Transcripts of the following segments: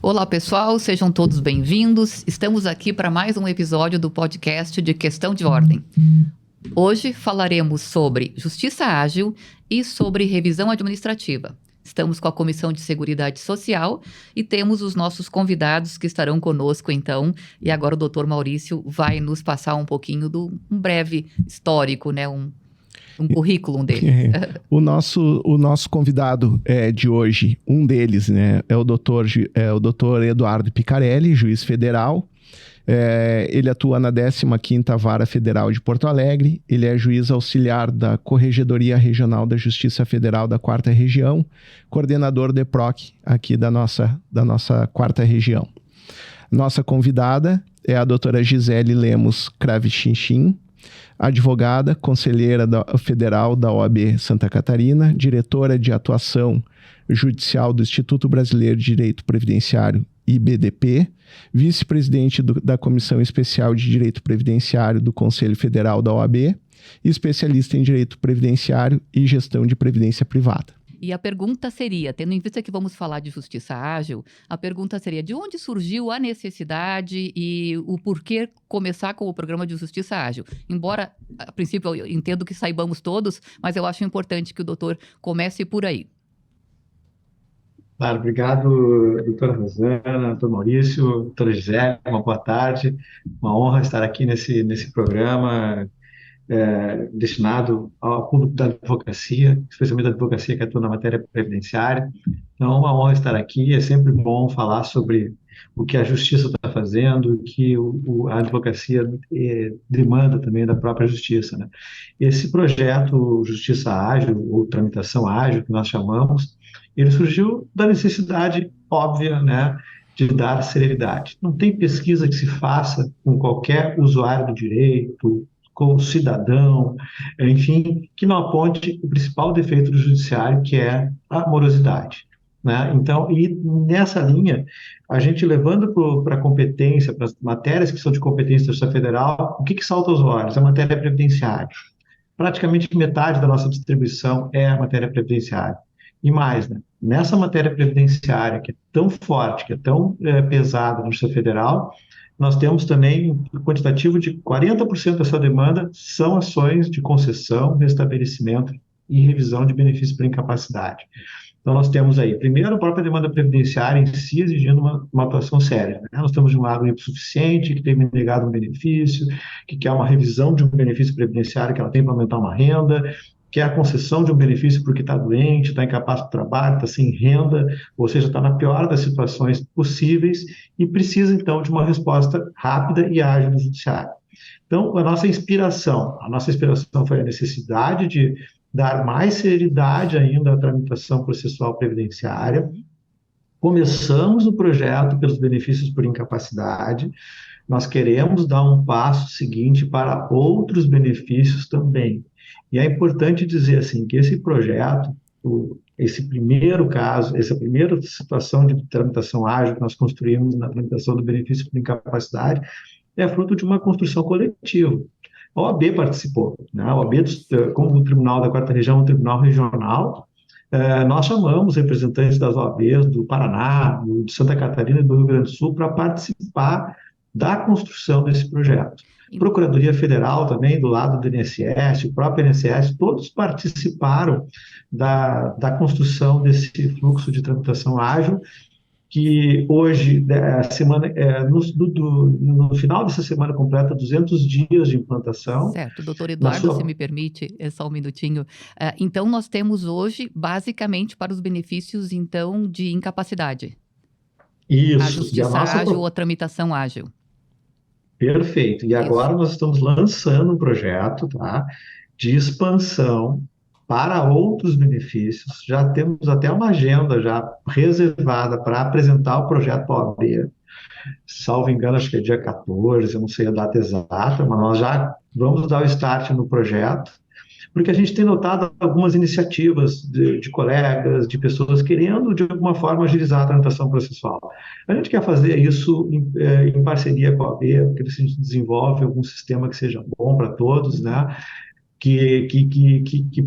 Olá, pessoal, sejam todos bem-vindos. Estamos aqui para mais um episódio do podcast de Questão de Ordem. Hoje falaremos sobre justiça ágil e sobre revisão administrativa. Estamos com a Comissão de Seguridade Social e temos os nossos convidados que estarão conosco, então. E agora o doutor Maurício vai nos passar um pouquinho um breve histórico, né? Um currículo dele. O nosso convidado de hoje, um deles, né, é o doutor Eduardo Picarelli, juiz federal. Ele atua na 15ª Vara Federal de Porto Alegre. Ele é juiz auxiliar da Corregedoria Regional da Justiça Federal da 4ª Região, coordenador do EPROC aqui da nossa 4ª Região. Nossa convidada é a doutora Gisele Lemos Cravichinchim, advogada, conselheira federal da OAB Santa Catarina, diretora de atuação judicial do Instituto Brasileiro de Direito Previdenciário, IBDP, vice-presidente da Comissão Especial de Direito Previdenciário do Conselho Federal da OAB e especialista em Direito Previdenciário e Gestão de Previdência Privada. E a pergunta seria, tendo em vista que vamos falar de justiça ágil, a pergunta seria: de onde surgiu a necessidade e o porquê começar com o programa de justiça ágil? Embora, a princípio, eu entendo que saibamos todos, mas eu acho importante que o doutor comece por aí. Claro, obrigado, doutora Rosana, doutor Maurício, doutora Gisele, uma boa tarde. Uma honra estar aqui nesse programa destinado ao público da advocacia, especialmente da advocacia que atua na matéria previdenciária. Então, é uma honra estar aqui. É sempre bom falar sobre o que a justiça está fazendo, o que a advocacia demanda também da própria justiça, né? Esse projeto Justiça Ágil, ou Tramitação Ágil, que nós chamamos, ele surgiu da necessidade óbvia, né, de dar celeridade. Não tem pesquisa que se faça com qualquer usuário do direito, com o cidadão, enfim, que não aponte o principal defeito do judiciário, que é a morosidade, né? Então, e nessa linha, a gente levando para a competência, para as matérias que são de competência da Justiça Federal, o que salta aos olhos? A matéria previdenciária. Praticamente metade da nossa distribuição é a matéria previdenciária. E mais, né? Nessa matéria previdenciária, que é tão forte, que é tão pesada na Justiça Federal, nós temos também um quantitativo de 40% dessa demanda são ações de concessão, restabelecimento e revisão de benefícios por incapacidade. Então, nós temos aí, primeiro, a própria demanda previdenciária em si exigindo uma atuação séria, né? Nós temos de um lado o hipossuficiente, que tem negado um benefício, que quer uma revisão de um benefício previdenciário que ela tem para aumentar uma renda, que é a concessão de um benefício porque está doente, está incapaz do trabalho, está sem renda, ou seja, está na pior das situações possíveis e precisa, então, de uma resposta rápida e ágil do judiciário. Então, a nossa inspiração foi a necessidade de dar mais celeridade ainda à tramitação processual previdenciária. Começamos o projeto pelos benefícios por incapacidade. Nós queremos dar um passo seguinte para outros benefícios também. E é importante dizer assim que esse projeto, esse primeiro caso, essa primeira situação de tramitação ágil que nós construímos na tramitação do benefício por incapacidade é fruto de uma construção coletiva. A OAB participou, né? A OAB, como o Tribunal da 4ª Região, um tribunal regional, nós chamamos representantes das OABs do Paraná, de Santa Catarina e do Rio Grande do Sul para participar da construção desse projeto. Procuradoria Federal também, do lado do INSS, o próprio INSS, todos participaram da construção desse fluxo de tramitação ágil, que hoje, no final dessa semana completa 200 dias de implantação. Certo, doutor Eduardo, se me permite, só um minutinho. Então, nós temos hoje, basicamente, para os benefícios, então, de incapacidade. Isso. A justiça ágil ou a tramitação ágil. Perfeito. E agora nós estamos lançando um projeto, tá, de expansão para outros benefícios. Já temos até uma agenda já reservada para apresentar o projeto para a OAB. Salvo engano, acho que é dia 14, eu não sei a data exata, mas nós já vamos dar o start no projeto, porque a gente tem notado algumas iniciativas de colegas, de pessoas querendo, de alguma forma, agilizar a tramitação processual. A gente quer fazer isso em parceria com a OAB, porque a gente desenvolve algum sistema que seja bom para todos, né? Que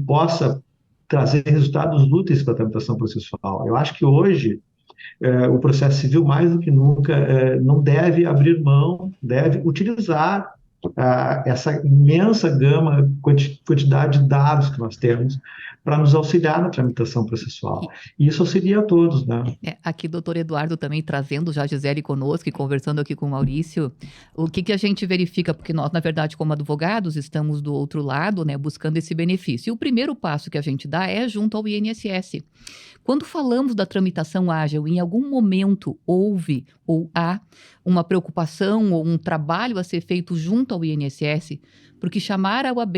possa trazer resultados úteis para a tramitação processual. Eu acho que hoje o processo civil, mais do que nunca, não deve abrir mão, deve utilizar essa imensa gama, quantidade de dados que nós temos para nos auxiliar na tramitação processual. E isso auxilia a todos, né? Aqui, doutor Eduardo, também trazendo já a Gisele conosco e conversando aqui com o Maurício, o que a gente verifica, porque nós, na verdade, como advogados, estamos do outro lado, né, buscando esse benefício. E o primeiro passo que a gente dá é junto ao INSS. Quando falamos da tramitação ágil, em algum momento houve ou há uma preocupação ou um trabalho a ser feito junto ao INSS, porque chamar a OAB,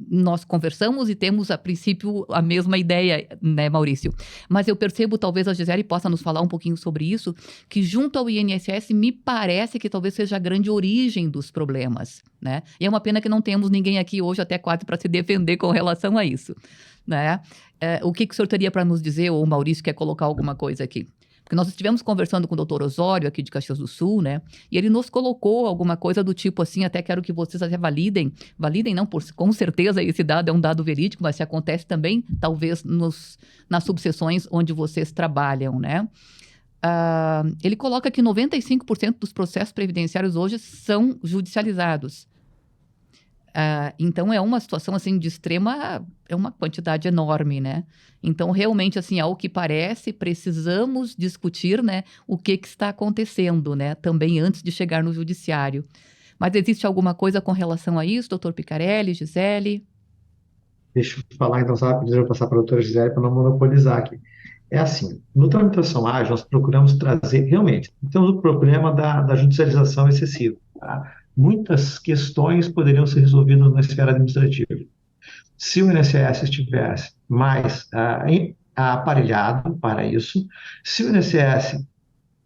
nós conversamos e temos, a princípio, a mesma ideia, né, Maurício? Mas eu percebo, talvez a Gisele possa nos falar um pouquinho sobre isso, que junto ao INSS me parece que talvez seja a grande origem dos problemas, né? E é uma pena que não temos ninguém aqui hoje até quase para se defender com relação a isso, né? O que o senhor teria para nos dizer, ou o Maurício quer colocar alguma coisa aqui? Porque nós estivemos conversando com o doutor Osório, aqui de Caxias do Sul, né? E ele nos colocou alguma coisa do tipo assim, até quero que vocês até validem não, com certeza esse dado é um dado verídico, mas se acontece também, talvez, nas subseções onde vocês trabalham, né? Ele coloca que 95% dos processos previdenciários hoje são judicializados. Então, é uma situação, assim, de extrema... É uma quantidade enorme, né? Então, realmente, assim, ao que parece, precisamos discutir, né, o que está acontecendo, né? Também antes de chegar no judiciário. Mas existe alguma coisa com relação a isso, doutor Picarelli, Gisele? Deixa eu falar, então, sabe? Deixa eu passar para a doutora Gisele para não monopolizar aqui. É assim, no tramitação ágil, nós procuramos trazer, realmente, temos o problema da judicialização excessiva, tá? Muitas questões poderiam ser resolvidas na esfera administrativa. Se o INSS estivesse mais aparelhado para isso, se o INSS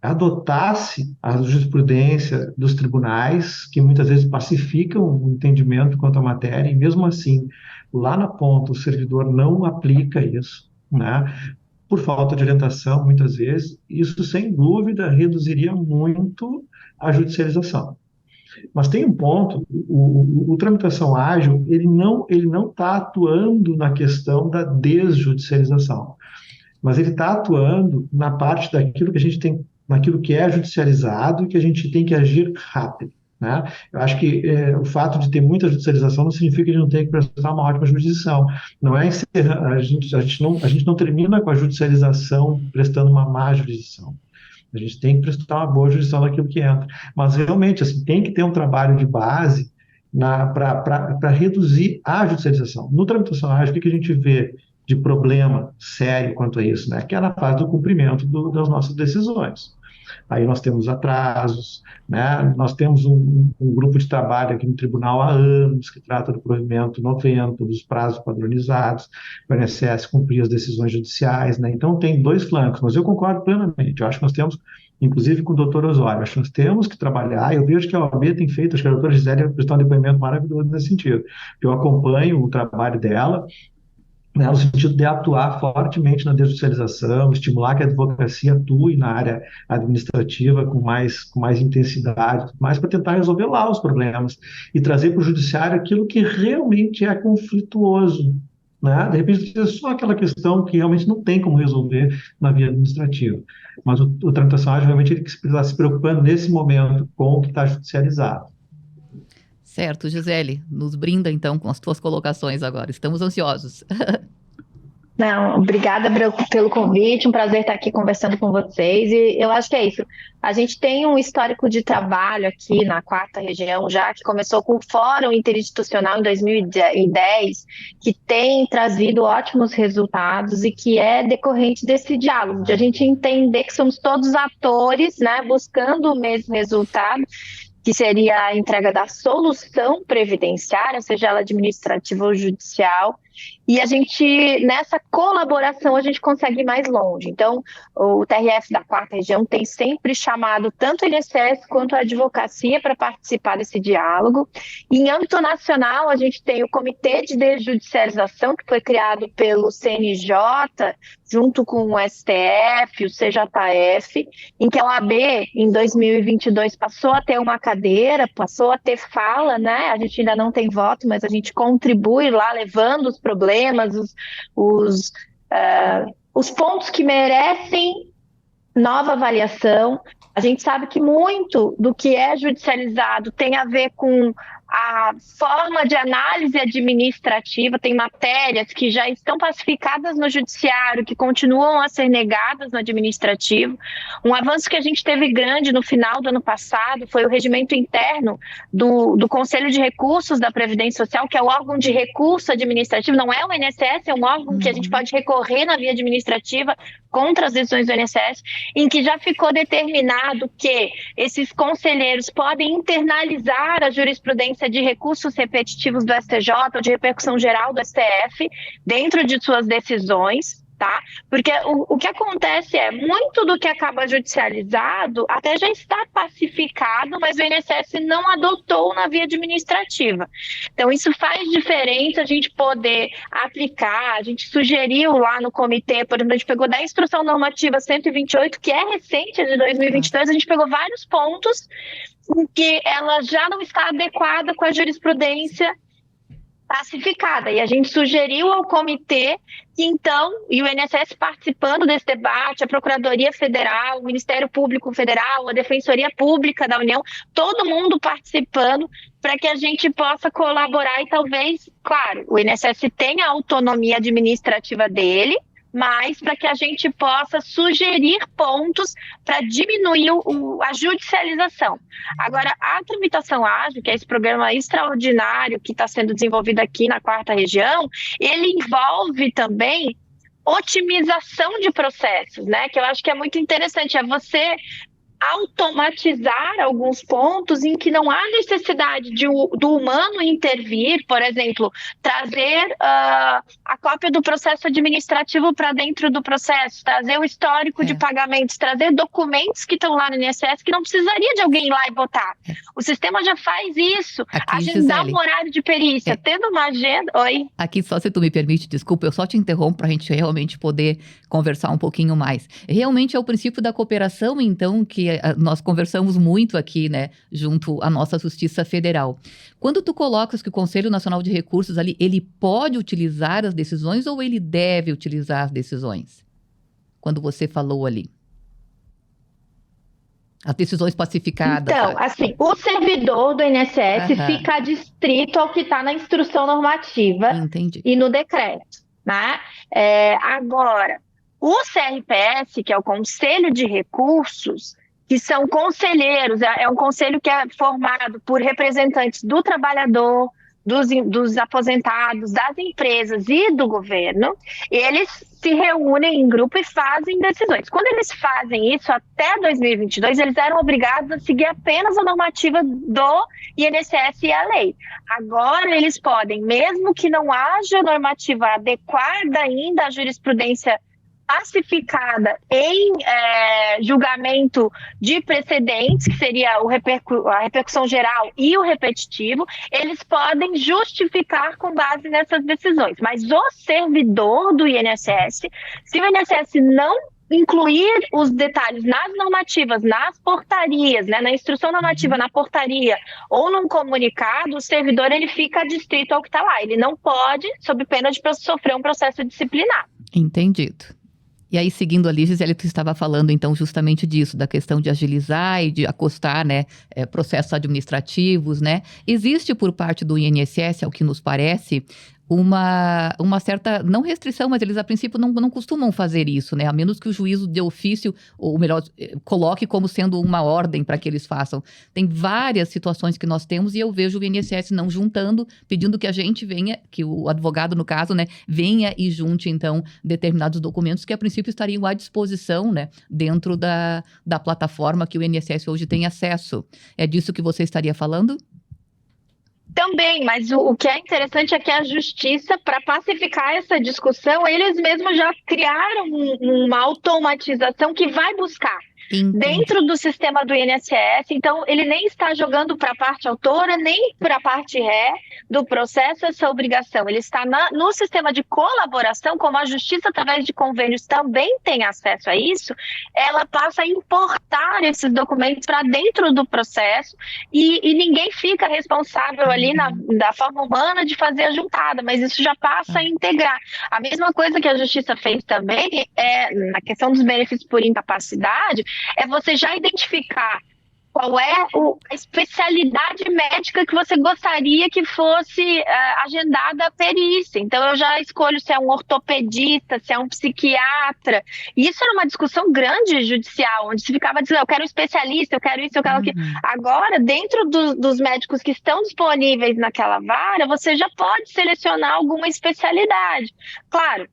adotasse a jurisprudência dos tribunais, que muitas vezes pacificam o entendimento quanto à matéria, e mesmo assim, lá na ponta, o servidor não aplica isso, né? Por falta de orientação, muitas vezes, isso, sem dúvida, reduziria muito a judicialização. Mas tem um ponto, o tramitação ágil, ele não está atuando na questão da desjudicialização, mas ele está atuando na parte daquilo que a gente tem, naquilo que é judicializado e que a gente tem que agir rápido, né? Eu acho que o fato de ter muita judicialização não significa que a gente não tenha que prestar uma ótima jurisdição. Não é a gente não termina com a judicialização prestando uma má jurisdição. A gente tem que prestar uma boa jurisdição daquilo que entra. Mas, realmente, assim, tem que ter um trabalho de base para reduzir a judicialização. No tramitação ágil, o que a gente vê de problema sério quanto a isso, né? Que é na fase do cumprimento das nossas decisões. Aí nós temos atrasos, né? Nós temos um grupo de trabalho aqui no tribunal há anos que trata do provimento 90, dos prazos padronizados, para o INSS cumprir as decisões judiciais, né? Então tem dois flancos, mas eu concordo plenamente. Eu acho que nós temos, inclusive com o doutor Osório, acho que nós temos que trabalhar. Eu vejo que a OAB tem feito, acho que a doutora Gisele prestou um depoimento maravilhoso nesse sentido. Eu acompanho o trabalho dela, né, no sentido de atuar fortemente na desjudicialização, estimular que a advocacia atue na área administrativa com mais intensidade, mais para tentar resolver lá os problemas e trazer para o judiciário aquilo que realmente é conflituoso, né? De repente, é só aquela questão que realmente não tem como resolver na via administrativa. Mas o tramitação ágil, realmente, ele está se preocupando nesse momento com o que está judicializado. Certo, Gisele, nos brinda então com as tuas colocações agora, estamos ansiosos. Não, obrigada pelo convite, um prazer estar aqui conversando com vocês, e eu acho que é isso. A gente tem um histórico de trabalho aqui na 4ª Região, já que começou com o Fórum Interinstitucional em 2010, que tem trazido ótimos resultados e que é decorrente desse diálogo, de a gente entender que somos todos atores, né, buscando o mesmo resultado, que seria a entrega da solução previdenciária, seja ela administrativa ou judicial, e a gente, nessa colaboração, a gente consegue ir mais longe. Então, o TRF da 4ª Região tem sempre chamado tanto o INSS quanto a advocacia para participar desse diálogo. E, em âmbito nacional, a gente tem o Comitê de Desjudicialização, que foi criado pelo CNJ, junto com o STF, o CJF, em que a OAB, em 2022, passou a ter uma cadeira, passou a ter fala, né? A gente ainda não tem voto, mas a gente contribui lá, levando os problemas, os pontos que merecem nova avaliação. A gente sabe que muito do que é judicializado tem a ver com a forma de análise administrativa. Tem matérias que já estão pacificadas no judiciário, que continuam a ser negadas no administrativo. Um avanço que a gente teve grande no final do ano passado foi o regimento interno do Conselho de Recursos da Previdência Social, que é o órgão de recurso administrativo, não é o INSS, é um órgão que a gente pode recorrer na via administrativa contra as decisões do INSS, em que já ficou determinado que esses conselheiros podem internalizar a jurisprudência de recursos repetitivos do STJ ou de repercussão geral do STF dentro de suas decisões, tá? Porque o que acontece é, muito do que acaba judicializado até já está pacificado, mas o INSS não adotou na via administrativa. Então, isso faz diferença a gente poder aplicar. A gente sugeriu lá no comitê, por exemplo, a gente pegou da Instrução Normativa 128, que é recente, é de 2022, a gente pegou vários pontos em que ela já não está adequada com a jurisprudência pacificada. E a gente sugeriu ao comitê que, então, e o INSS participando desse debate, a Procuradoria Federal, o Ministério Público Federal, a Defensoria Pública da União, todo mundo participando para que a gente possa colaborar e talvez, claro, o INSS tenha a autonomia administrativa dele, mas para que a gente possa sugerir pontos para diminuir a judicialização. Agora, a tramitação ágil, que é esse programa extraordinário que está sendo desenvolvido aqui na 4ª Região, ele envolve também otimização de processos, né? Que eu acho que é muito interessante, é você automatizar alguns pontos em que não há necessidade do humano intervir, por exemplo, trazer a cópia do processo administrativo para dentro do processo, trazer o histórico de pagamentos, trazer documentos que estão lá no INSS que não precisaria de alguém ir lá e botar. O sistema já faz isso. Aqui, agendar Gisele, um horário de perícia, tendo uma agenda... Oi? Aqui, só se tu me permite, desculpa, eu só te interrompo para a gente realmente poder conversar um pouquinho mais. Realmente é o princípio da cooperação, então, que nós conversamos muito aqui, né, junto à nossa Justiça Federal. Quando tu colocas que o Conselho Nacional de Recursos ali, ele pode utilizar as decisões ou ele deve utilizar as decisões? Quando você falou ali. As decisões pacificadas. Então, sabe? assim, o servidor do INSS fica adstrito ao que está na instrução normativa e no decreto, né? Agora, o CRPS, que é o Conselho de Recursos, que são conselheiros, é um conselho que é formado por representantes do trabalhador, dos aposentados, das empresas e do governo. Eles se reúnem em grupo e fazem decisões. Quando eles fazem isso, até 2022, eles eram obrigados a seguir apenas a normativa do INSS e a lei. Agora, eles podem, mesmo que não haja normativa adequada ainda à jurisprudência pacificada em julgamento de precedentes, que seria a repercussão geral e o repetitivo, eles podem justificar com base nessas decisões. Mas o servidor do INSS, se o INSS não incluir os detalhes nas normativas, nas portarias, né, na instrução normativa, na portaria ou num comunicado, o servidor ele fica adstrito ao que está lá. Ele não pode, sob pena de sofrer um processo disciplinar. Entendido. E aí, seguindo ali, Gisele, tu estava falando, então, justamente disso, da questão de agilizar e de acostar, né, processos administrativos, né? Existe por parte do INSS, ao que nos parece, uma certa, não restrição, mas eles a princípio não costumam fazer isso, né? A menos que o juízo de ofício, ou melhor, coloque como sendo uma ordem para que eles façam. Tem várias situações que nós temos e eu vejo o INSS não juntando, pedindo que a gente venha, que o advogado, no caso, né, venha e junte, então, determinados documentos que a princípio estariam à disposição, né, dentro da plataforma que o INSS hoje tem acesso. É disso que você estaria falando? Também, mas o que é interessante é que a justiça, para pacificar essa discussão, eles mesmos já criaram uma automatização que vai buscar. Entendi. dentro do sistema do INSS. Então, ele nem está jogando para a parte autora, nem para a parte ré do processo essa obrigação. Ele está no sistema de colaboração, como a Justiça, através de convênios, também tem acesso a isso, ela passa a importar esses documentos para dentro do processo e ninguém fica responsável ali da forma humana de fazer a juntada, mas isso já passa a integrar. A mesma coisa que a Justiça fez também na questão dos benefícios por incapacidade, é você já identificar qual é a especialidade médica que você gostaria que fosse agendada a perícia. Então, eu já escolho se é um ortopedista, se é um psiquiatra. E isso era uma discussão grande judicial, onde se ficava dizendo, eu quero um especialista, eu quero isso, eu quero aquilo. Agora, dentro dos médicos que estão disponíveis naquela vara, você já pode selecionar alguma especialidade. Claro,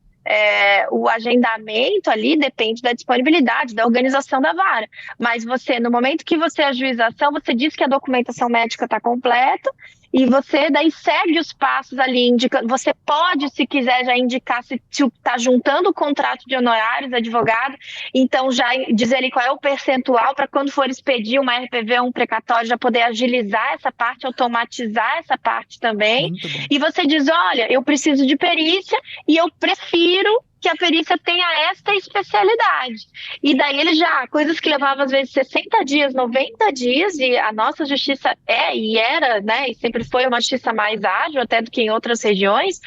o agendamento ali depende da disponibilidade, da organização da vara. Mas você, no momento que você ajuiza a ação, você diz que a documentação médica está completa e você daí segue os passos ali, indicando. Você pode, se quiser, já indicar se está juntando o contrato de honorários, advogado, então já dizer ali qual é o percentual para quando for expedir uma RPV ou um precatório, já poder agilizar essa parte, automatizar essa parte também. E você diz, olha, eu preciso de perícia e eu prefiro que a perícia tenha esta especialidade. E daí ele já, coisas que levavam às vezes 60 dias, 90 dias, e a nossa justiça era, né, e sempre foi uma justiça mais ágil até do que em outras regiões,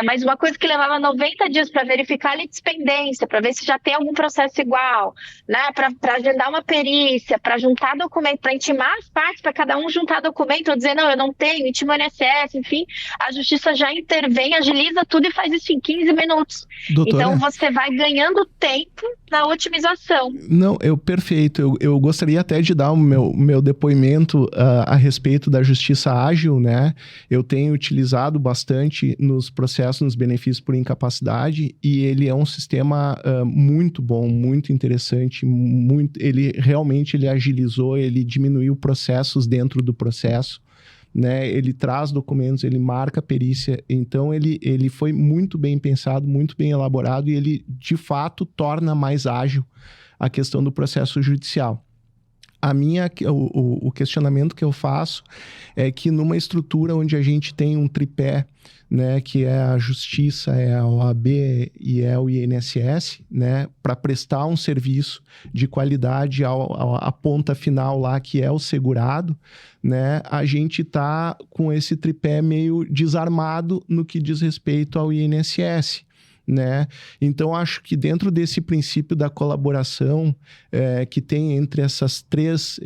mas uma coisa que levava 90 dias para verificar a litispendência, para ver se já tem algum processo igual, né, para agendar uma perícia, para juntar documento, para intimar as partes, para cada um juntar documento, ou dizer, não, eu não tenho, intima o INSS, enfim, a justiça já intervém, agiliza tudo e faz isso em 15 minutos. Doutora, então você vai ganhando tempo na otimização. Não, perfeito. Eu gostaria até de dar o meu depoimento a respeito da justiça ágil, né? Eu tenho utilizado bastante nos processos, nos benefícios por incapacidade, e ele é um sistema muito bom, muito interessante, ele realmente agilizou, ele diminuiu processos dentro do processo. Né, ele traz documentos, ele marca a perícia, então ele foi muito bem pensado, muito bem elaborado e ele, de fato, torna mais ágil a questão do processo judicial. O questionamento que eu faço é que numa estrutura onde a gente tem um tripé, né, que é a Justiça, é a OAB e é o INSS, né, para prestar um serviço de qualidade à ponta final lá, que é o segurado, né, a gente está com esse tripé meio desarmado no que diz respeito ao INSS. Né? Então, acho que dentro desse princípio da colaboração que tem entre essas três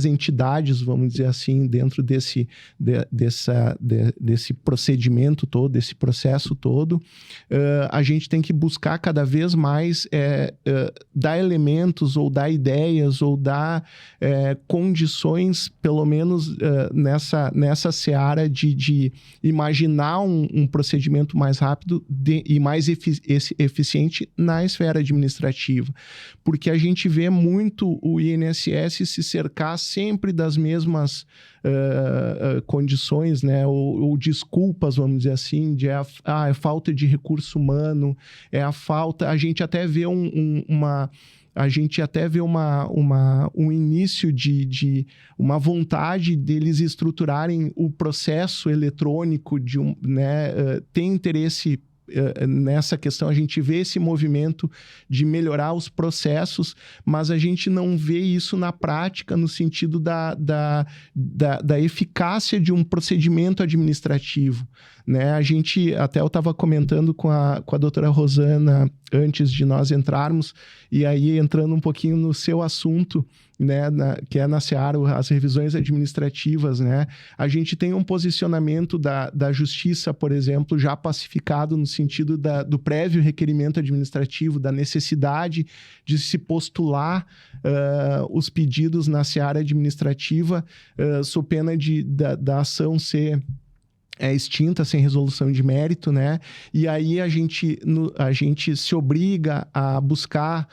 entidades, vamos dizer assim, dentro desse procedimento todo, desse processo todo, a gente tem que buscar cada vez mais dar elementos ou dar ideias ou dar condições, pelo menos nessa seara de imaginar um procedimento mais rápido e mais eficiente na esfera administrativa, porque a gente vê muito o INSS se cercar sempre das mesmas condições, né, ou desculpas, vamos dizer assim, de é falta de recurso humano, a gente até vê um início de uma vontade deles estruturarem o processo eletrônico, tem interesse nessa questão, a gente vê esse movimento de melhorar os processos, mas a gente não vê isso na prática no sentido da eficácia de um procedimento administrativo, né? A gente, até eu estava comentando com a doutora Rosana antes de nós entrarmos, e aí entrando um pouquinho no seu assunto, né, que é na seara, as revisões administrativas, né? A gente tem um posicionamento da justiça, por exemplo, já pacificado no sentido do prévio requerimento administrativo, da necessidade de se postular os pedidos na seara administrativa, sob pena da ação ser é extinta sem resolução de mérito, né? E aí a gente se obriga a buscar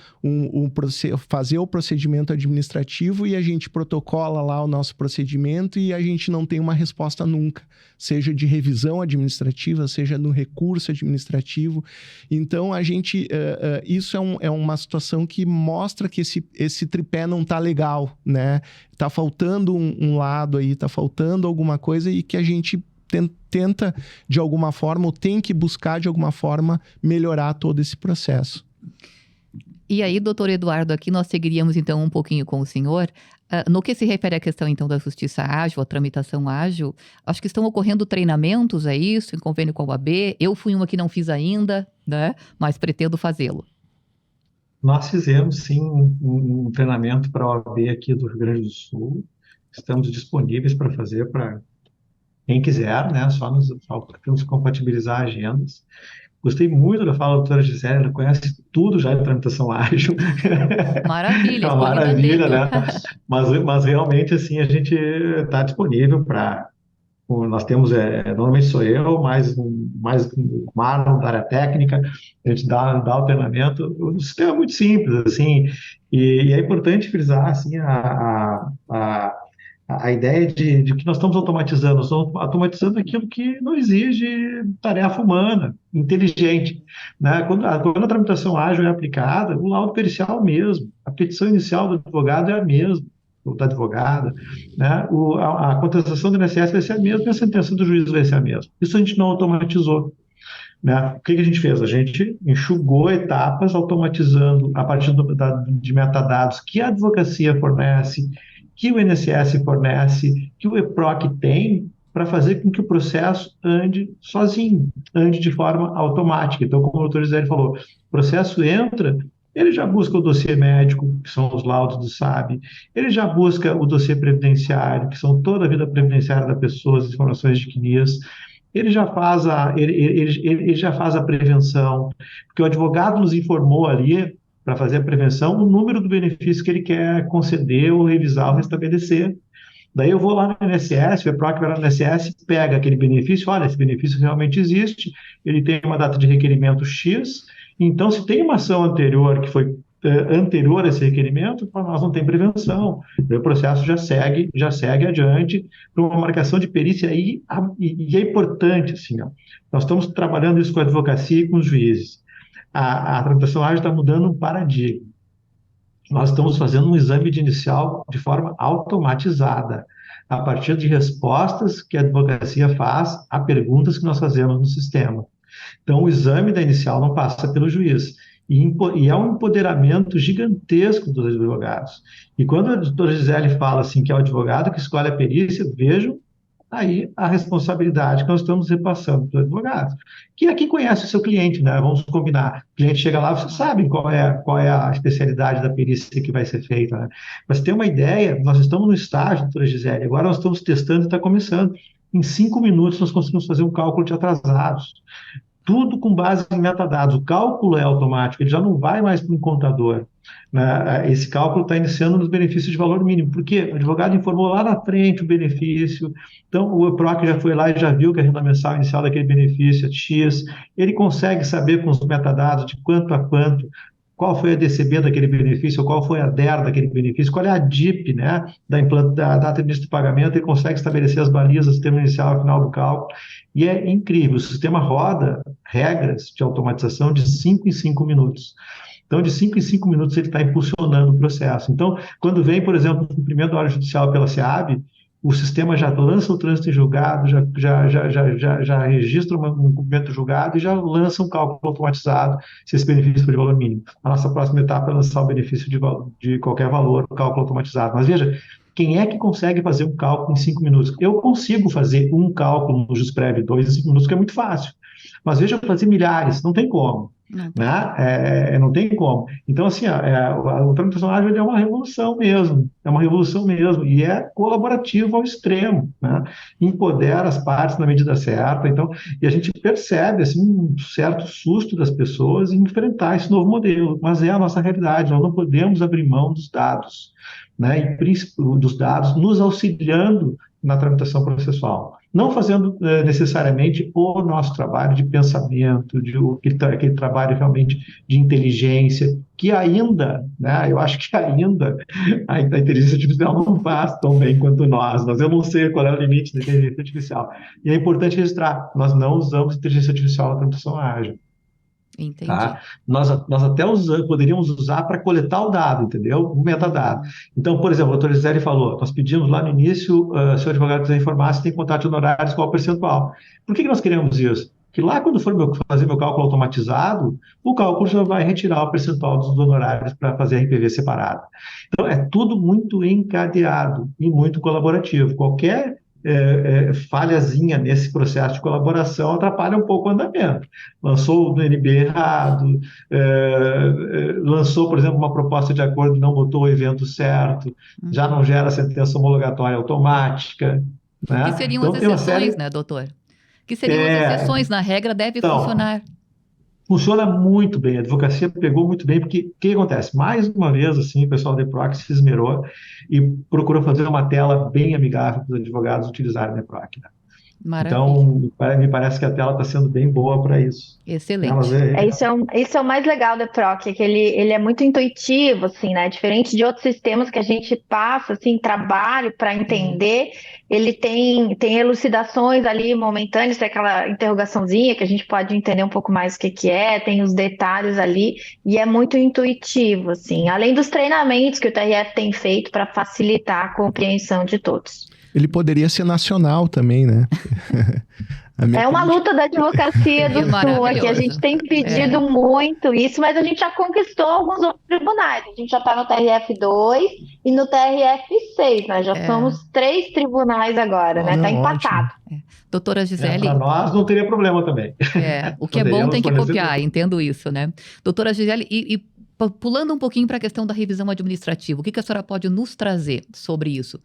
fazer o procedimento administrativo e a gente protocola lá o nosso procedimento e a gente não tem uma resposta nunca, seja de revisão administrativa, seja no recurso administrativo. Então, isso é uma situação que mostra que esse tripé não está legal, né? Tá faltando um lado aí, tá faltando alguma coisa e que a gente tenta, de alguma forma, ou tem que buscar, de alguma forma, melhorar todo esse processo. E aí, doutor Eduardo, aqui nós seguiríamos, então, um pouquinho com o senhor. No que se refere à questão, então, da justiça ágil, a tramitação ágil, acho que estão ocorrendo treinamentos, é isso, em convênio com a OAB. Eu fui uma que não fiz ainda, né, mas pretendo fazê-lo. Nós fizemos, sim, um treinamento para a OAB aqui do Rio Grande do Sul. Estamos disponíveis para fazer para quem quiser, né? Só temos que compatibilizar agendas. Gostei muito da fala da doutora Gisele, ela conhece tudo já de tramitação ágil. Maravilha, É uma maravilha, né? Mas realmente, assim, a gente está disponível para... Nós temos, normalmente sou eu, mais o Marlon da área técnica, a gente dá o treinamento. O sistema é muito simples, assim, e é importante frisar, assim, a ideia de que nós estamos automatizando aquilo que não exige tarefa humana, inteligente, né? Quando a tramitação ágil é aplicada, o laudo pericial é o mesmo, a petição inicial do advogado é a mesma, ou da advogada, né? A contestação do INSS vai ser a mesma e a sentença do juiz vai ser a mesma. Isso a gente não automatizou. Né? O que a gente fez? A gente enxugou etapas, automatizando a partir de metadados que a advocacia fornece, que o INSS fornece, que o EPROC tem, para fazer com que o processo ande sozinho, ande de forma automática. Então, como o doutor Gisele falou, o processo entra, ele já busca o dossiê médico, que são os laudos do SAB, ele já busca o dossiê previdenciário, que são toda a vida previdenciária da pessoa, as informações de CNIS, ele já faz a prevenção, porque o advogado nos informou ali, para fazer a prevenção, o número do benefício que ele quer conceder ou revisar ou restabelecer. Daí eu vou lá no INSS, o EPROC vai lá no INSS, pega aquele benefício, olha, esse benefício realmente existe, ele tem uma data de requerimento X, então se tem uma ação anterior que foi anterior a esse requerimento, para nós não tem prevenção. O processo já segue adiante para uma marcação de perícia e é importante, assim, ó, nós estamos trabalhando isso com a advocacia e com os juízes. A tramitação ágil está mudando um paradigma. Nós estamos fazendo um exame de inicial de forma automatizada, a partir de respostas que a advocacia faz a perguntas que nós fazemos no sistema. Então, o exame da inicial não passa pelo juiz. E é um empoderamento gigantesco dos advogados. E quando a doutora Gisele fala assim, que é o advogado que escolhe a perícia, vejam aí a responsabilidade que nós estamos repassando para o advogado, que é quem conhece o seu cliente, né? Vamos combinar. O cliente chega lá, vocês sabem qual é a especialidade da perícia que vai ser feita, né? Mas tem uma ideia, nós estamos no estágio, doutora Gisele, agora nós estamos testando e está começando. Em 5 minutos nós conseguimos fazer um cálculo de atrasados. Tudo com base em metadados. O cálculo é automático, ele já não vai mais para um contador, né? Esse cálculo está iniciando nos benefícios de valor mínimo, porque o advogado informou lá na frente o benefício, então o EPROC já foi lá e já viu que a renda mensal inicial daquele benefício é X, ele consegue saber com os metadados de quanto a quanto, qual foi a DCB daquele benefício, qual foi a DER daquele benefício, qual é a DIP, né, da data de início do pagamento, ele consegue estabelecer as balizas, termo inicial e final do cálculo, e é incrível, o sistema roda regras de automatização de 5 em 5 minutos. Então, de 5 em 5 minutos, ele está impulsionando o processo. Então, quando vem, por exemplo, o cumprimento da ordem judicial pela SEAB, o sistema já lança o trânsito em julgado, já registra um cumprimento julgado e já lança um cálculo automatizado se esse benefício for de valor mínimo. A nossa próxima etapa é lançar o benefício de qualquer valor, o cálculo automatizado. Mas veja, quem é que consegue fazer um cálculo em 5 minutos? Eu consigo fazer um cálculo no JustPrev 2 em 5 minutos, que é muito fácil. Mas veja, fazer milhares, não tem como. Né? Não tem como. Então, assim, o tramitação ágil é uma revolução mesmo, e é colaborativo ao extremo, né? Empodera as partes na medida certa, então, e a gente percebe, assim, um certo susto das pessoas em enfrentar esse novo modelo, mas é a nossa realidade, nós não podemos abrir mão dos dados, né? E dos dados nos auxiliando na tramitação processual. não fazendo necessariamente o nosso trabalho de pensamento, aquele trabalho realmente de inteligência, que ainda, né, eu acho que ainda a inteligência artificial não faz tão bem quanto nós. Eu não sei qual é o limite da inteligência artificial. E é importante registrar, nós não usamos inteligência artificial na computação ágil. Entendi. Tá? Nós até poderíamos usar para coletar o dado, entendeu? O metadado. Então, por exemplo, o doutor Gisele falou, nós pedimos lá no início, se o advogado quiser informar se tem contrato de honorários, qual o percentual. Por que nós queremos isso? Que lá, quando for fazer meu cálculo automatizado, o cálculo já vai retirar o percentual dos honorários para fazer a RPV separada. Então, é tudo muito encadeado e muito colaborativo. Qualquer falhazinha nesse processo de colaboração atrapalha um pouco o andamento. Lançou o NB errado, lançou, por exemplo, uma proposta de acordo e não botou o evento certo, já não gera sentença homologatória automática. Né? Que seriam então, as exceções, né, doutor? Que seriam as exceções, na regra deve funcionar. Funciona muito bem, a advocacia pegou muito bem, porque o que acontece? Mais uma vez, assim, o pessoal da EPROC se esmerou e procurou fazer uma tela bem amigável para os advogados utilizarem a EPROC. Né? Então, me parece que a tela está sendo bem boa para isso. Excelente. Isso é o mais legal do EPROC, é que ele é muito intuitivo, assim, né? Diferente de outros sistemas que a gente passa, assim, trabalho para entender, ele tem elucidações ali momentâneas, tem aquela interrogaçãozinha que a gente pode entender um pouco mais o que é, tem os detalhes ali, e é muito intuitivo, assim, além dos treinamentos que o TRF tem feito para facilitar a compreensão de todos. Ele poderia ser nacional também, né? É uma luta da advocacia do Sul aqui. A gente tem pedido muito isso, mas a gente já conquistou alguns outros tribunais. A gente já está no TRF2 e no TRF6. Nós já somos 3 tribunais agora, né? Está empatado. Doutora Gisele... Para nós não teria problema também. O que é bom tem que copiar, entendo isso, né? Doutora Gisele, e pulando um pouquinho para a questão da revisão administrativa, o que a senhora pode nos trazer sobre isso?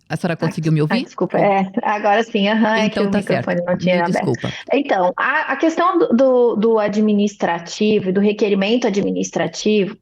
A senhora conseguiu me ouvir? Desculpa, agora sim, então tá certo. Não tinha desculpa. Então, a questão do administrativo e do requerimento administrativo,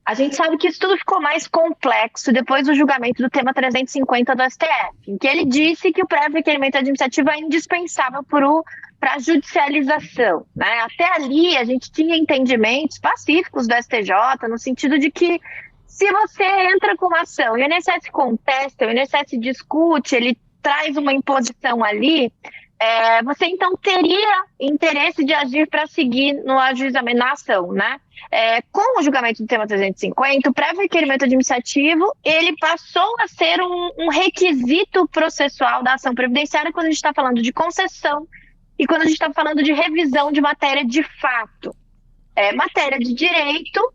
a gente sabe que isso tudo ficou mais complexo depois do julgamento do tema 350 do STF, em que ele disse que o prévio requerimento administrativo é indispensável para a judicialização. Né? Até ali, a gente tinha entendimentos pacíficos do STJ, no sentido de que se você entra com uma ação e o INSS contesta, o INSS discute, ele traz uma imposição ali, você então teria interesse de agir para seguir no ajuizamento, na ação, né? Com o julgamento do tema 350, o prévio requerimento administrativo, ele passou a ser um requisito processual da ação previdenciária quando a gente está falando de concessão e quando a gente está falando de revisão de matéria de fato. Matéria de direito,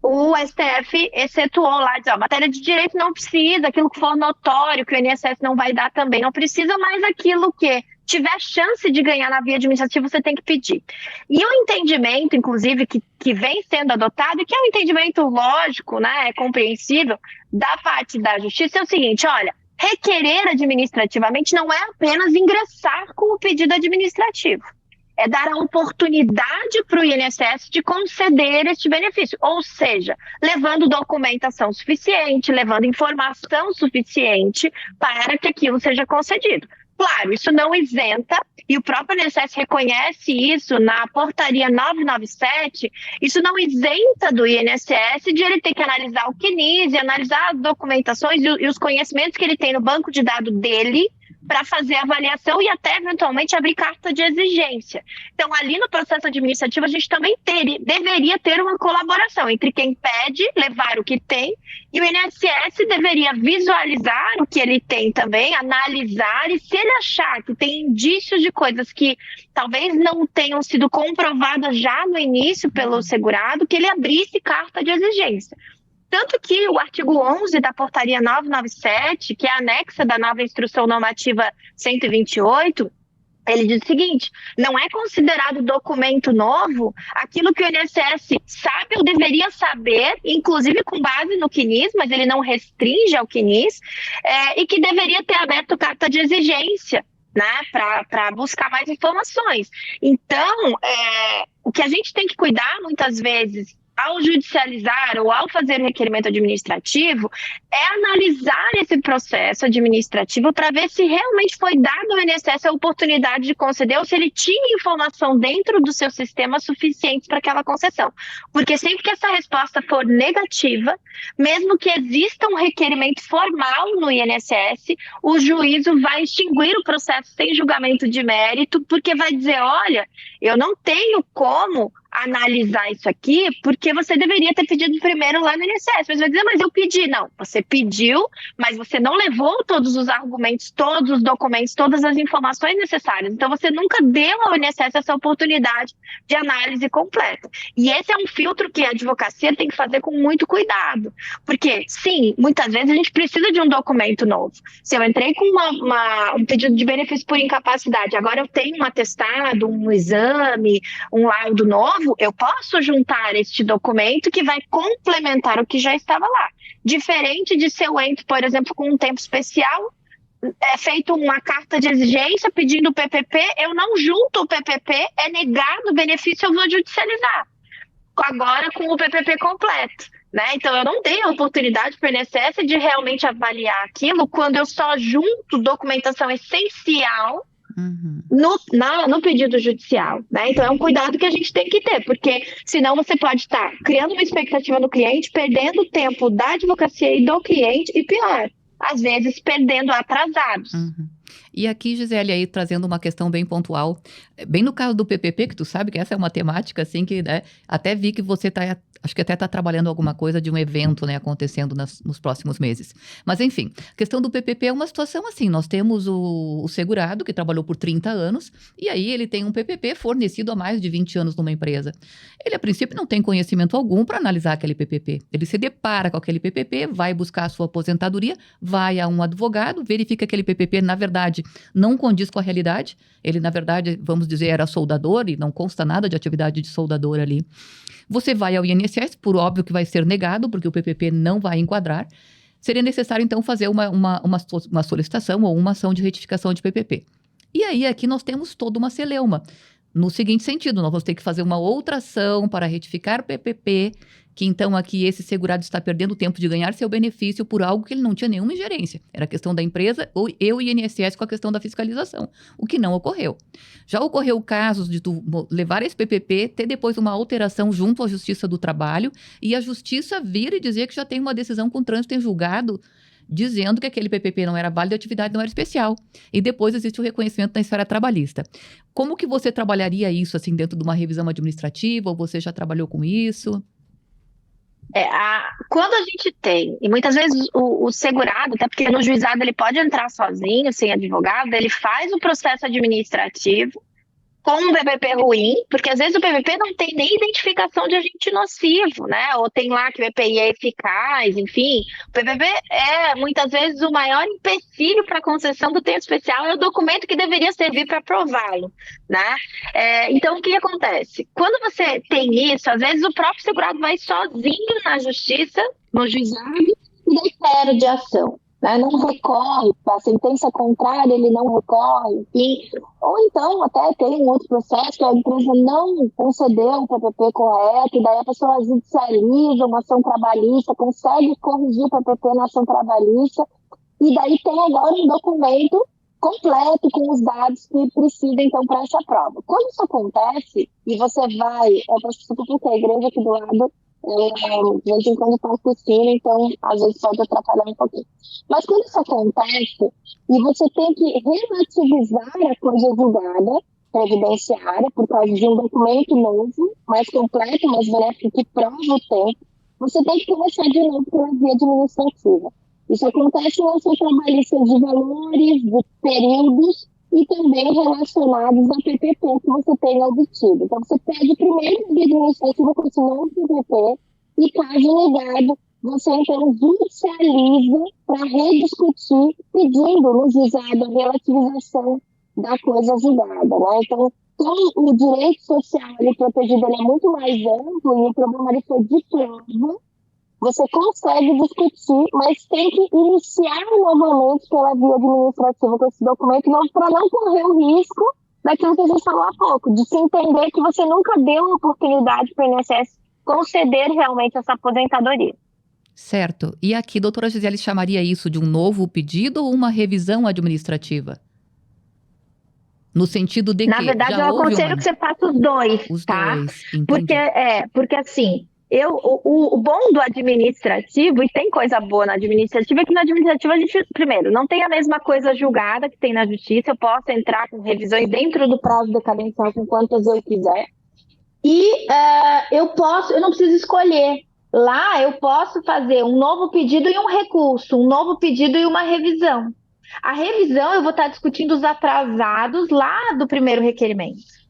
o STF excetuou lá, diz, matéria de direito não precisa, aquilo que for notório, que o INSS não vai dar também, não precisa, mas aquilo que tiver chance de ganhar na via administrativa, você tem que pedir. E o entendimento, inclusive, que vem sendo adotado, e que é um entendimento lógico, né, compreensível, da parte da justiça, é o seguinte, olha, requerer administrativamente não é apenas ingressar com o pedido administrativo. É dar a oportunidade para o INSS de conceder este benefício, ou seja, levando documentação suficiente, levando informação suficiente para que aquilo seja concedido. Claro, isso não isenta, e o próprio INSS reconhece isso na portaria 997, isso não isenta do INSS de ele ter que analisar o CNIS, analisar as documentações e os conhecimentos que ele tem no banco de dados dele, para fazer avaliação e até eventualmente abrir carta de exigência. Então, ali no processo administrativo, a gente também deveria ter uma colaboração entre quem pede, levar o que tem, e o INSS deveria visualizar o que ele tem também, analisar, e se ele achar que tem indícios de coisas que talvez não tenham sido comprovadas já no início pelo segurado, que ele abrisse carta de exigência. Tanto que o artigo 11 da portaria 997, que é anexa da nova instrução normativa 128, ele diz o seguinte, não é considerado documento novo aquilo que o INSS sabe ou deveria saber, inclusive com base no CNIS, mas ele não restringe ao CNIS, e que deveria ter aberto carta de exigência, né, para buscar mais informações. Então, o que a gente tem que cuidar muitas vezes, ao judicializar ou ao fazer um requerimento administrativo, é analisar esse processo administrativo para ver se realmente foi dado ao INSS a oportunidade de conceder ou se ele tinha informação dentro do seu sistema suficiente para aquela concessão. Porque sempre que essa resposta for negativa, mesmo que exista um requerimento formal no INSS, o juízo vai extinguir o processo sem julgamento de mérito, porque vai dizer, olha, eu não tenho como analisar isso aqui, porque você deveria ter pedido primeiro lá no INSS. Mas vai dizer, mas eu pedi. Não, você pediu, mas você não levou todos os argumentos, todos os documentos, todas as informações necessárias. Então, você nunca deu ao INSS essa oportunidade de análise completa. E esse é um filtro que a advocacia tem que fazer com muito cuidado. Porque, sim, muitas vezes a gente precisa de um documento novo. Se eu entrei com um pedido de benefício por incapacidade, agora eu tenho um atestado, um exame, um laudo novo, eu posso juntar este documento que vai complementar o que já estava lá. Diferente de se eu entro, por exemplo, com um tempo especial, é feito uma carta de exigência pedindo o PPP, eu não junto o PPP, é negado o benefício, eu vou judicializar. Agora com o PPP completo. Né? Então, eu não dei a oportunidade para o INSS de realmente avaliar aquilo quando eu só junto documentação essencial no pedido judicial, né? Então é um cuidado que a gente tem que ter, porque senão você pode estar criando uma expectativa no cliente, perdendo o tempo da advocacia e do cliente, e pior, às vezes perdendo atrasados. E aqui, Gisele, aí trazendo uma questão bem pontual, bem no caso do PPP, que tu sabe que essa é uma temática, assim, que, né, até vi que você acho que até está trabalhando alguma coisa de um evento, né, acontecendo nos próximos meses. Mas, enfim, a questão do PPP é uma situação assim, nós temos o segurado, que trabalhou por 30 anos, e aí ele tem um PPP fornecido há mais de 20 anos numa empresa. Ele, a princípio, não tem conhecimento algum para analisar aquele PPP. Ele se depara com aquele PPP, vai buscar a sua aposentadoria, vai a um advogado, verifica que aquele PPP, na verdade, não condiz com a realidade. Ele, na verdade, vamos dizer, era soldador e não consta nada de atividade de soldador ali. Você vai ao INSS, por óbvio que vai ser negado, porque o PPP não vai enquadrar. Seria necessário, então, fazer uma solicitação ou uma ação de retificação de PPP. E aí, aqui nós temos toda uma celeuma. No seguinte sentido, nós vamos ter que fazer uma outra ação para retificar o PPP, que então aqui esse segurado está perdendo tempo de ganhar seu benefício por algo que ele não tinha nenhuma ingerência. Era a questão da empresa ou eu e INSS com a questão da fiscalização, o que não ocorreu. Já ocorreu casos de tu levar esse PPP, ter depois uma alteração junto à Justiça do Trabalho e a Justiça vir e dizer que já tem uma decisão com trânsito em julgado dizendo que aquele PPP não era válido e a atividade não era especial. E depois existe o reconhecimento na esfera trabalhista. Como que você trabalharia isso, assim, dentro de uma revisão administrativa? Ou você já trabalhou com isso? Quando a gente tem, e muitas vezes o segurado, até porque no juizado ele pode entrar sozinho, sem advogado, ele faz o processo administrativo com um PPP ruim, porque às vezes o PPP não tem nem identificação de agente nocivo, né? Ou tem lá que o EPI é eficaz, enfim. O PPP é, muitas vezes, o maior empecilho para a concessão do tempo especial, é o documento que deveria servir para aprová-lo, né? Então, o que acontece? Quando você tem isso, às vezes o próprio segurado vai sozinho na justiça, no juizado, e dá espera de ação. Né, não recorre, a sentença contrária ele não recorre, enfim. Ou então até tem um outro processo que a empresa não concedeu o PPP correto, e daí a pessoa judicializa uma ação trabalhista, consegue corrigir o PPP na ação trabalhista, e daí tem agora um documento completo com os dados que precisa então para essa prova. Quando isso acontece, e você vai, eu posso porque a igreja aqui do lado, de vez em quando faz piscina, então às vezes pode atrapalhar um pouquinho. Mas quando isso acontece e você tem que relativizar a coisa julgada, previdenciária, por causa de um documento novo, mais completo, mais benéfico, que prova o tempo, você tem que começar de novo pela via administrativa. Isso acontece na ação trabalhista de valores, de períodos e também relacionados a PPP que você tenha obtido. Então, você pede primeiro a via administrativa com esse novo PPP e, caso negado, você então judicializa para rediscutir, pedindo no juizado a relativização da coisa julgada. Né? Então, como o direito social ali protegido ele é muito mais amplo e o problema ali foi de prova, você consegue discutir, mas tem que iniciar novamente pela via administrativa com esse documento novo para não correr o risco daquilo que a gente falou há pouco, de se entender que você nunca deu uma oportunidade para o INSS conceder realmente essa aposentadoria. Certo. E aqui, doutora Gisele, chamaria isso de um novo pedido ou uma revisão administrativa? No sentido de Na que verdade, já eu houve aconselho que você faça os dois, Os tá? dois, entendi. Porque assim, o bom do administrativo, e tem coisa boa no administrativo, é que no administrativo a gente, primeiro, não tem a mesma coisa julgada que tem na justiça, eu posso entrar com revisões dentro do prazo decadencial com quantas eu quiser, e eu não preciso escolher. Lá eu posso fazer um novo pedido e um recurso, um novo pedido e uma revisão. A revisão eu vou estar discutindo os atrasados lá do primeiro requerimento.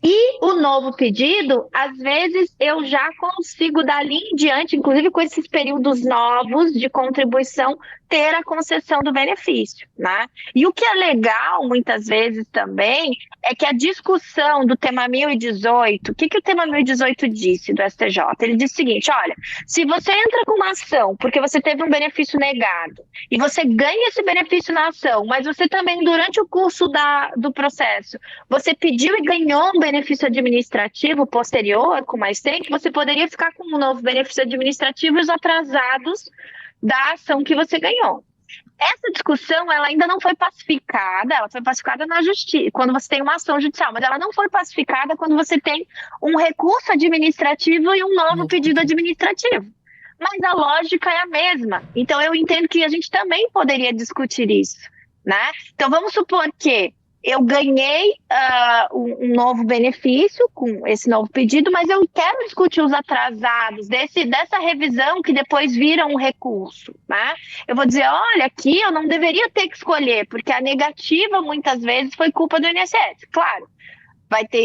E o novo pedido, às vezes, eu já consigo, dali em diante, inclusive com esses períodos novos de contribuição, ter a concessão do benefício, né? E o que é legal, muitas vezes, também, é que a discussão do tema 1018, o que o tema 1018 disse do STJ? Ele disse o seguinte, olha, se você entra com uma ação porque você teve um benefício negado, e você ganha esse benefício na ação, mas você também, durante o curso do processo, você pediu e ganhou um benefício administrativo posterior, com mais tempo, você poderia ficar com um novo benefício administrativo e os atrasados da ação que você ganhou. Essa discussão, ela ainda não foi pacificada, ela foi pacificada na justiça, quando você tem uma ação judicial, mas ela não foi pacificada quando você tem um recurso administrativo e um novo pedido administrativo. Mas a lógica é a mesma. Então, eu entendo que a gente também poderia discutir isso, né? Então, vamos supor que eu ganhei um novo benefício com esse novo pedido, mas eu quero discutir os atrasados dessa revisão que depois vira um recurso, né? Eu vou dizer, olha, aqui eu não deveria ter que escolher, porque a negativa muitas vezes foi culpa do INSS. Claro,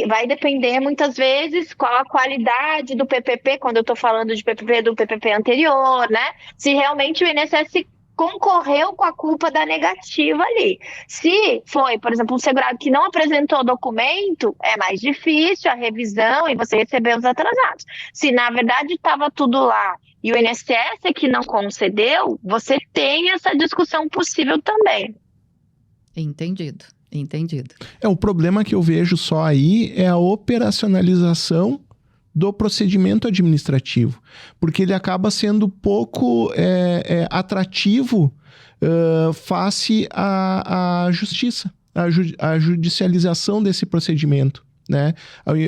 vai depender muitas vezes qual a qualidade do PPP, quando eu estou falando de PPP do PPP anterior, né? Se realmente o INSS concorreu com a culpa da negativa ali. Se foi, por exemplo, um segurado que não apresentou documento, é mais difícil a revisão e você receber os atrasados. Se, na verdade, estava tudo lá e o INSS é que não concedeu, você tem essa discussão possível também. Entendido. O problema que eu vejo só aí é a operacionalização do procedimento administrativo, porque ele acaba sendo pouco atrativo face à justiça, à judicialização desse procedimento, né?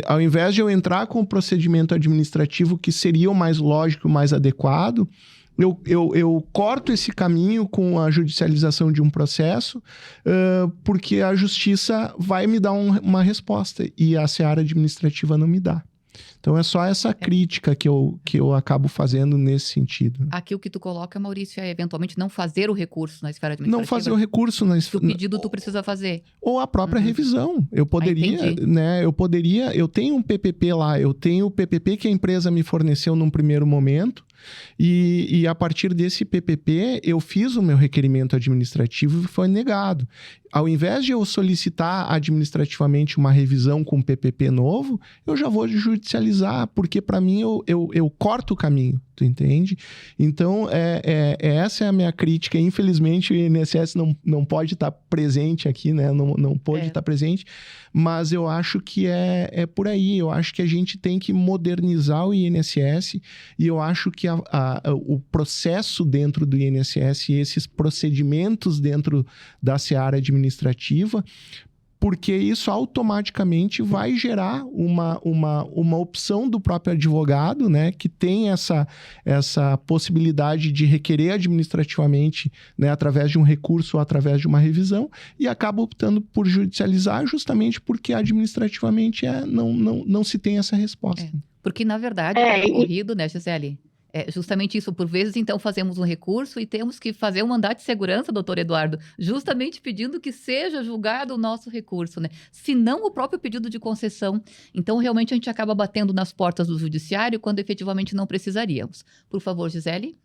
Ao invés de eu entrar com o procedimento administrativo que seria o mais lógico, o mais adequado, eu corto esse caminho com a judicialização de um processo, porque a justiça vai me dar uma resposta e a seara administrativa não me dá. Então, é só essa crítica que eu acabo fazendo nesse sentido. Aqui o que tu coloca, Maurício, é eventualmente não fazer o recurso na esfera administrativa. Não fazer o recurso na esfera... O pedido tu precisa fazer. Ou a própria revisão. Eu poderia, eu tenho um PPP lá, eu tenho o PPP que a empresa me forneceu num primeiro momento, e a partir desse PPP eu fiz o meu requerimento administrativo e foi negado. Ao invés de eu solicitar administrativamente uma revisão com PPP novo, eu já vou judicializar, porque para mim eu corto o caminho, tu entende? Então, essa é a minha crítica. Infelizmente, o INSS não pode estar presente aqui, né? Não pode estar presente, mas eu acho que é por aí. Eu acho que a gente tem que modernizar o INSS e eu acho que o processo dentro do INSS e esses procedimentos dentro da seara administrativa, porque isso automaticamente vai gerar uma opção do próprio advogado, né, que tem essa possibilidade de requerer administrativamente, né, através de um recurso ou através de uma revisão, e acaba optando por judicializar justamente porque administrativamente não se tem essa resposta. Porque, na verdade, é ocorrido, né, Gisele? É justamente isso. Por vezes, então, fazemos um recurso e temos que fazer um mandado de segurança, doutor Eduardo, justamente pedindo que seja julgado o nosso recurso, né? Se não o próprio pedido de concessão. Então, realmente, a gente acaba batendo nas portas do judiciário quando efetivamente não precisaríamos. Por favor, Gisele.